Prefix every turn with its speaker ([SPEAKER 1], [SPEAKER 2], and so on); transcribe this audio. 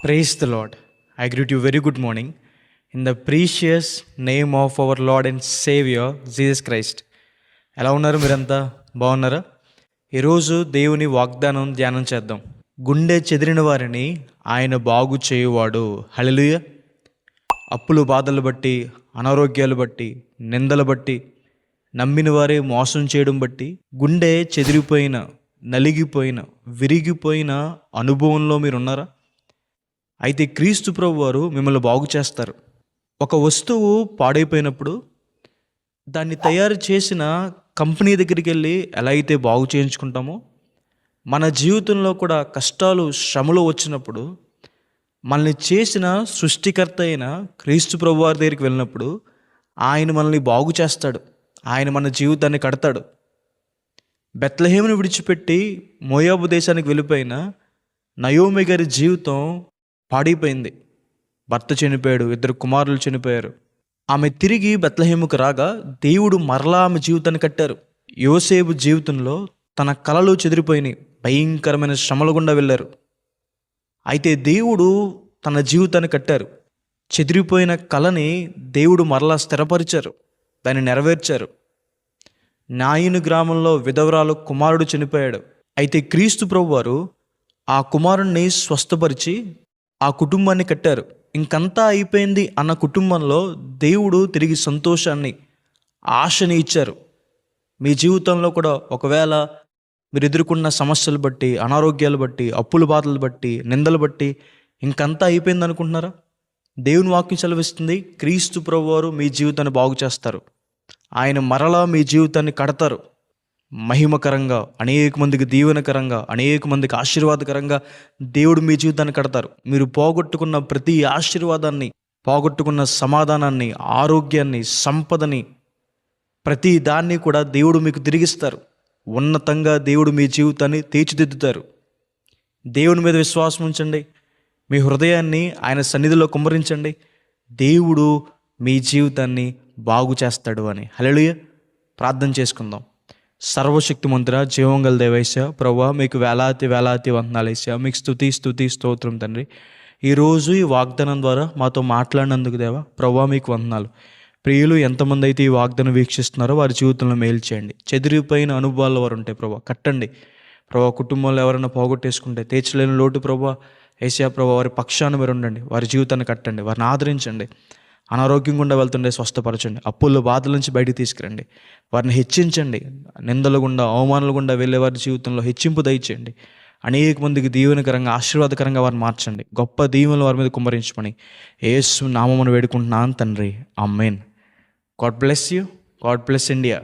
[SPEAKER 1] Praise the Lord. I greet you very good morning in the precious name of our Lord and Savior Jesus Christ. ఎలా ఉన్నారు మీరంతా? బాగున్నారా? ఈరోజు దేవుని వాగ్దానం ధ్యానం చేద్దాం. గుండె చెదిరిన వారిని ఆయన బాగు చేయువాడు. హల్లెలూయా. అప్పులు బాధలు బట్టి, అనారోగ్యాలు బట్టి, నిందలు బట్టి, నమ్మిన వారే మోసం చేయడం బట్టి గుండె చెదిరిపోయిన, నలిగిపోయిన, విరిగిపోయిన అనుభవంలో మీరున్నారా? అయితే క్రీస్తు ప్రభు వారు మిమ్మల్ని బాగు చేస్తారు. ఒక వస్తువు పాడైపోయినప్పుడు దాన్ని తయారు చేసిన కంపెనీ దగ్గరికి వెళ్ళి ఎలా అయితే బాగు చేయించుకుంటామో, మన జీవితంలో కూడా కష్టాలు, శ్రమలు వచ్చినప్పుడు మనల్ని చేసిన సృష్టికర్త అయిన క్రీస్తు ప్రభు వారి దగ్గరికి వెళ్ళినప్పుడు ఆయన మనల్ని బాగు చేస్తాడు. ఆయన మన జీవితాన్ని కడతాడు. బెత్లెహేమును విడిచిపెట్టి మోయాబు దేశానికి వెళ్ళిపోయిన నయోమి గారి జీవితం పాడైపోయింది. భర్త చనిపోయాడు, 2 కుమారులు చనిపోయారు. ఆమె తిరిగి బెత్లెహేముకు రాగా దేవుడు మరలా ఆమె జీవితాన్ని కట్టారు. యోసేపు జీవితంలో తన కలలు చెదిరిపోయినాయి, భయంకరమైన శ్రమల గుండా వెళ్ళారు. అయితే దేవుడు తన జీవితాన్ని కట్టారు. చెదిరిపోయిన కళని దేవుడు మరలా స్థిరపరిచారు, దాన్ని నెరవేర్చారు. నాయిను గ్రామంలో విధవరాలు కుమారుడు చనిపోయాడు. అయితే క్రీస్తు ప్రభు వారు ఆ కుమారుణ్ణి స్వస్థపరిచి ఆ కుటుంబాన్ని కట్టారు. ఇంకంతా అయిపోయింది అన్న కుటుంబంలో దేవుడు తిరిగి సంతోషాన్ని, ఆశని ఇచ్చారు. మీ జీవితంలో కూడా ఒకవేళ మీరు ఎదుర్కొన్న సమస్యలు బట్టి, అనారోగ్యాలు బట్టి, అప్పుల బాధలు బట్టి, నిందలు బట్టి ఇంకంతా అయిపోయింది అనుకుంటున్నారా? దేవుని వాక్యం సెలవిస్తుంది, క్రీస్తు ప్రభువారు మీ జీవితాన్ని బాగు చేస్తారు. ఆయన మరలా మీ జీవితాన్ని కడతారు. మహిమకరంగా, అనేక మందికి దీవెనకరంగా, అనేక మందికి ఆశీర్వాదకరంగా దేవుడు మీ జీవితాన్ని కడతారు. మీరు పోగొట్టుకున్న ప్రతి ఆశీర్వాదాన్ని, పోగొట్టుకున్న సమాధానాన్ని, ఆరోగ్యాన్ని, సంపదని, ప్రతి దాన్ని కూడా దేవుడు మీకు తిరిగిస్తారు. ఉన్నతంగా దేవుడు మీ జీవితాన్ని తీర్చిదిద్దుతారు. దేవుని మీద విశ్వాసం ఉంచండి. మీ హృదయాన్ని ఆయన సన్నిధిలో కుమ్మరించండి. దేవుడు మీ జీవితాన్ని బాగు చేస్తాడు అని. హల్లెలూయా. ప్రార్థన చేసుకుందాం. సర్వశక్తిమంతుడా, జీవంగల దేవైసా, ప్రభువా మీకు వేలాతి వేలాతి వందనాలేసా, మీకు స్తుతి స్తోత్రం తండ్రి. ఈరోజు ఈ వాగ్దానం ద్వారా మాతో మాట్లాడినందుకు దేవా, ప్రభువా మీకు వందనాలు. ప్రియులు ఎంతమంది అయితే ఈ వాగ్దానం వీక్షిస్తున్నారో వారి జీవితంలో మేలు చేయండి. చెదిరిపోయిన అనుభవాలు వారు ఉంటాయి ప్రభా, కట్టండి ప్రభా. కుటుంబంలో ఎవరైనా పోగొట్టేసుకుంటే తీర్చలేని లోటు ప్రభా, ఏసయ్యా ప్రభా, వారి పక్షాన మీరు ఉండండి, వారి జీవితాన్ని కట్టండి, వారిని ఆదరించండి. అనారోగ్యం గుండా వెళ్తుండే స్వస్థపరచండి, అప్పుల బాధల నుంచి బయటికి తీసుకురండి, వారిని హెచ్చించండి. నిందల గుండా, అవమానాల గుండా వెళ్ళే వారి జీవితంలో హెచ్చింపు దయచేయండి. అనేక మందికి దీవెనకరంగా, ఆశీర్వాదకరంగా వారిని మార్చండి. గొప్ప దీవెనలు వారి మీద కుమ్మరించమని యేసు నామమున వేడుకుంటున్నాను తండ్రి. ఆమేన్. God bless you. God bless India.